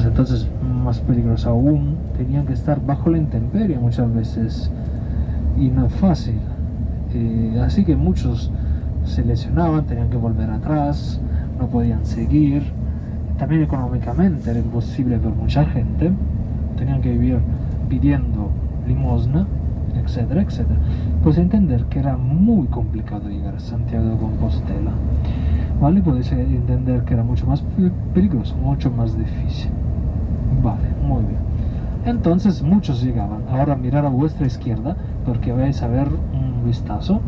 más, entonces más peligroso aún, tenían que estar bajo la intemperie muchas veces y no es fácil, así que muchos se lesionaban, tenían que volver atrás, no podían seguir, también económicamente era imposible para mucha gente, tenían que vivir pidiendo limosna, etcétera, etcétera. Puedes entender que era muy complicado llegar a Santiago de Compostela, ¿vale? Puedes entender que era mucho más peligroso, mucho más difícil. Vale, muy bien. Entonces muchos llegaban. Ahora mirar a vuestra izquierda porque vais a ver un vistazo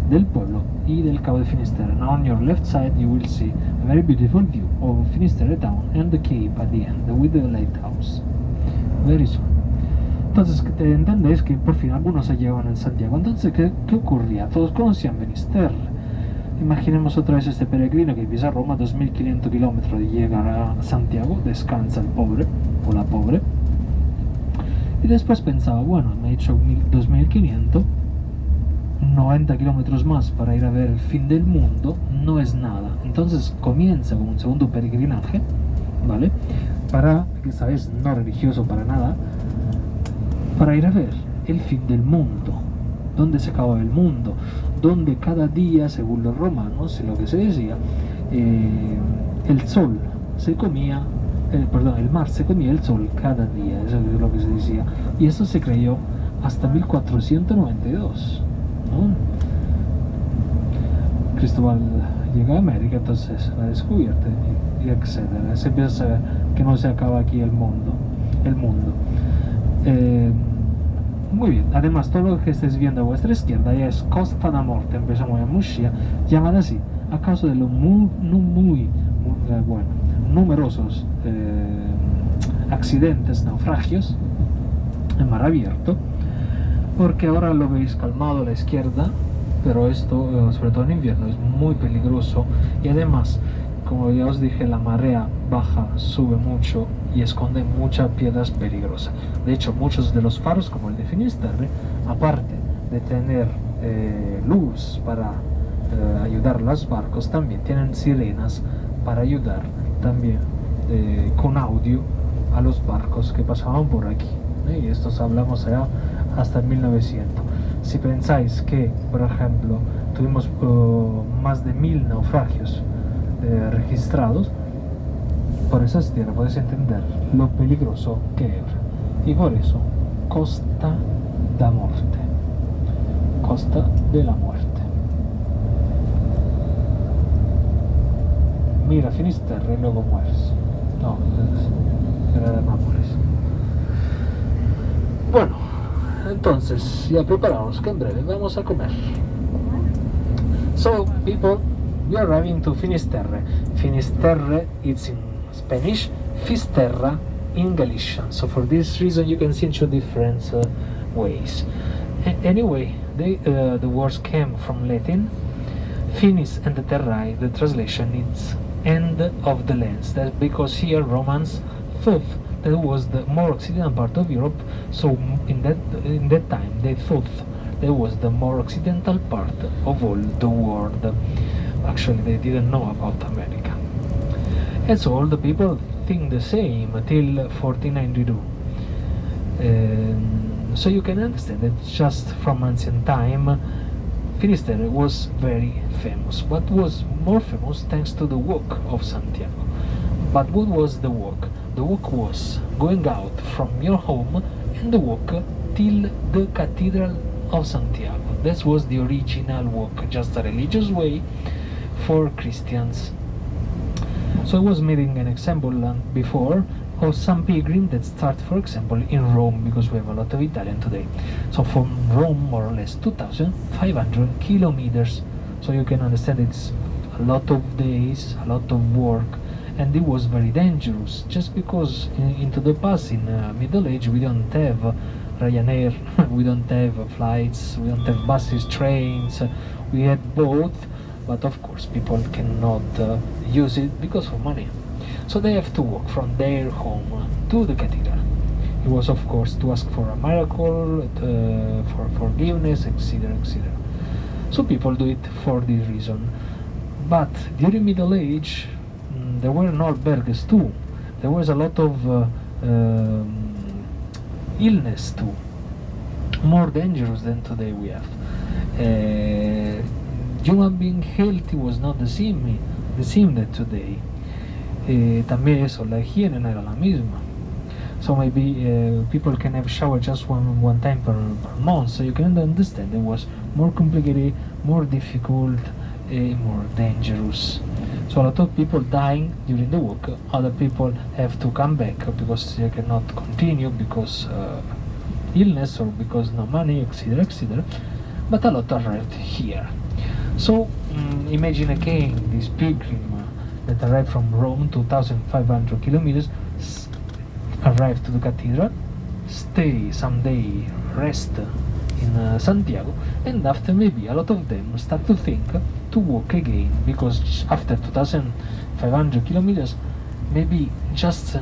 del pueblo y del cabo de Finisterre. Now on your left side you will see a very beautiful view of Finisterre town and the cape at the end with the lighthouse. Very soon. Entonces entendéis que por fin algunos se llegaban en Santiago. Entonces, ¿qué ocurría? Todos conocían Finisterre. Imaginemos otra vez este peregrino que pisa Roma, 2500 kilómetros, y llega a Santiago, descansa el pobre o la pobre, y después pensaba, bueno, me he hecho 2500, 90 kilómetros más para ir a ver el fin del mundo, no es nada. Entonces comienza con un segundo peregrinaje, ¿vale? Para, esta vez no religioso para nada, para ir a ver el fin del mundo, donde se acababa el mundo, donde cada día, según los romanos, lo que se decía, el sol se comía, el mar se comía el sol cada día, eso es lo que se decía, y eso se creyó hasta 1492, ¿no? Cristóbal llega a América, entonces la descubierta y etcétera, se empieza a saber que no se acaba aquí el mundo. Muy bien, además todo lo que estáis viendo a vuestra izquierda ya es Costa da Morte, empezamos en Murcia, llamada así a causa de los numerosos accidentes, naufragios en mar abierto, porque ahora lo veis calmado a la izquierda, pero esto, sobre todo en invierno, es muy peligroso y además, como ya os dije, la marea baja, sube mucho y esconde muchas piedras peligrosas. De hecho, muchos de los faros, como el de Finisterre, aparte de tener luz para ayudar a los barcos, también tienen sirenas para ayudar también con audio a los barcos que pasaban por aquí. Y estos hablamos allá hasta 1900. Si pensáis que, por ejemplo, tuvimos más de 1000 naufragios registrados por esas tierras, podéis entender lo peligroso que era. Y por eso, Costa da Morte, Costa de la Muerte. Mira Finisterre y luego mueres. No, era de Nápoles. Bueno, entonces ya preparaos que en breve vamos a comer. So, people, we are arriving to Finisterre. Finisterre, it's in Spanish, Fisterra in Galician. So for this reason you can see in two different ways. Anyway, the words came from Latin. Finis and terrae, the translation is end of the lands. That's because here Romans thought that was the more occidental part of Europe, so in that time they thought that was the more occidental part of all the world. Actually, they didn't know about America. And so all the people think the same until 1492. So you can understand that just from ancient time, Finisterre was very famous, but was more famous thanks to the walk of Santiago. But what was the walk? The walk was going out from your home and the walk till the Cathedral of Santiago. That was the original walk, just a religious way for Christians. So I was making an example before of some pilgrims that start, for example, in Rome, because we have a lot of Italian today. So from Rome, more or less 2,500 kilometers. So you can understand it's a lot of days, a lot of work, and it was very dangerous, just because into the past, in Middle Age, we don't have Ryanair, we don't have flights, we don't have buses, trains, we had both, but of course people cannot use it because of money. So they have to walk from their home to the cathedral. It was, of course, to ask for a miracle, for forgiveness, etc., etc. So people do it for this reason. But during Middle Age, there were no albergues too, there was a lot of illness too, more dangerous than today we have. Human being healthy was not the same that today. También eso, la higiene no era la misma. So maybe people can have shower just one time per month, so you can understand it was more complicated, more difficult, more dangerous. So a lot of people dying during the walk, other people have to come back because they cannot continue because illness or because no money, etc., etc. But a lot arrived here. So imagine again this pilgrim that arrived from Rome, 2,500 kilometers, arrived to the cathedral, stay some day, rest in Santiago, and after maybe a lot of them start to think to walk again, because after 2,500 kilometers, maybe just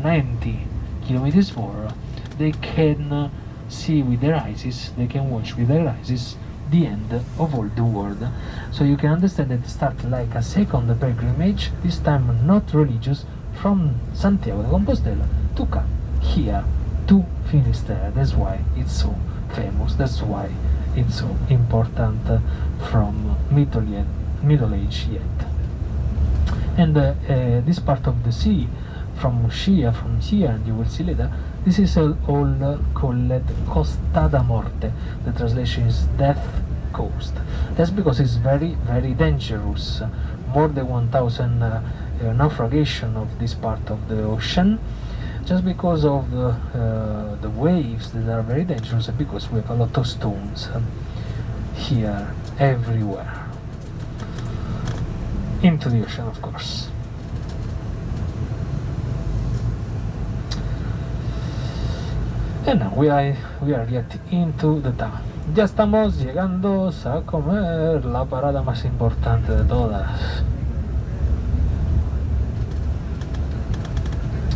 90 kilometers more, they can see with their eyes, they can watch with their eyes the end of all the world. So you can understand that start like a second pilgrimage, this time not religious, from Santiago de Compostela to come here to Finisterre. That's why it's so famous, that's why it's so important from Middle Age yet. And this part of the sea, from here, and you will see later, this is all called Costa da Morte. The translation is Death Coast. That's because it's very, very dangerous. More than 1,000 naufragation of this part of the ocean, just because of the waves that are very dangerous, and because we have a lot of stones here everywhere into the ocean, of course. And now we are yet into the town. Ya estamos llegando a comer, la parada más importante de todas.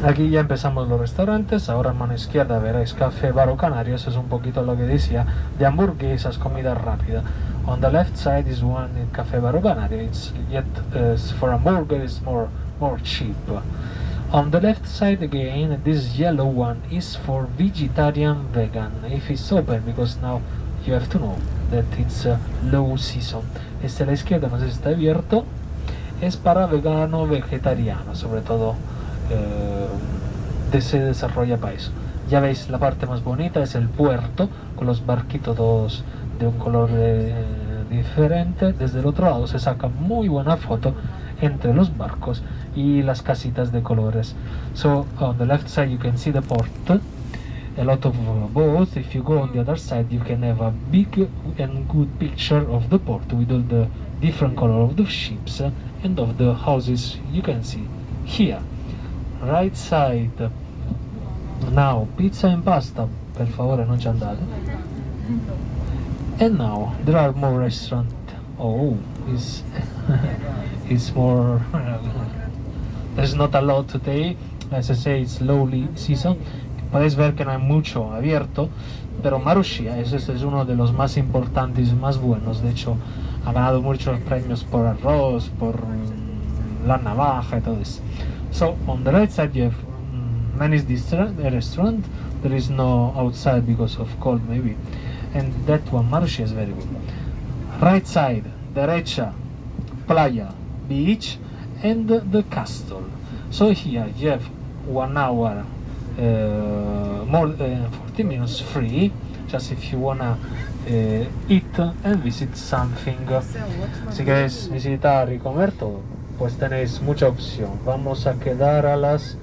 Aquí ya empezamos los restaurantes. Ahora a mano izquierda veréis Café Bar Canario. Eso es un poquito lo que decía de hamburguesas, comida rápida. On the left side is one Café Bar Canario. It's yet for hamburger it's more cheap. On the left side again, this yellow one is for vegetarian vegan. If it's open, because now you have to know that it's low season. Este a la izquierda, no sé si está abierto, es para vegano vegetariano, sobre todo se desarrolla para eso. Ya veis, la parte más bonita es el puerto, con los barquitos todos de un color diferente. Desde el otro lado se saca muy buena foto entre los barcos y las casitas de colores. So on the left side you can see the port, a lot of boats. If you go on the other side you can have a big and good picture of the port with all the different color of the ships and of the houses you can see here. Right side, now pizza and pasta, per favore non ci andate. And now there are more restaurants. Oh, it's more there's not a lot today, as I say, it's slowly season. Podéis ver que no hay mucho abierto, pero Marussia es uno de los más importantes y más buenos. De hecho ha ganado muchos premios por arroz, por la navaja y todo eso. So on the right side you have many restaurant. There is no outside because of cold maybe, and that one Marussia is very good. Right side, derecha, playa, beach, and the castle. So here you have 1 hour more 40 minutes free, just if you wanna eat and visit something. Si queréis visitar y comer todo, pues tenéis mucha opción. Vamos a quedar a las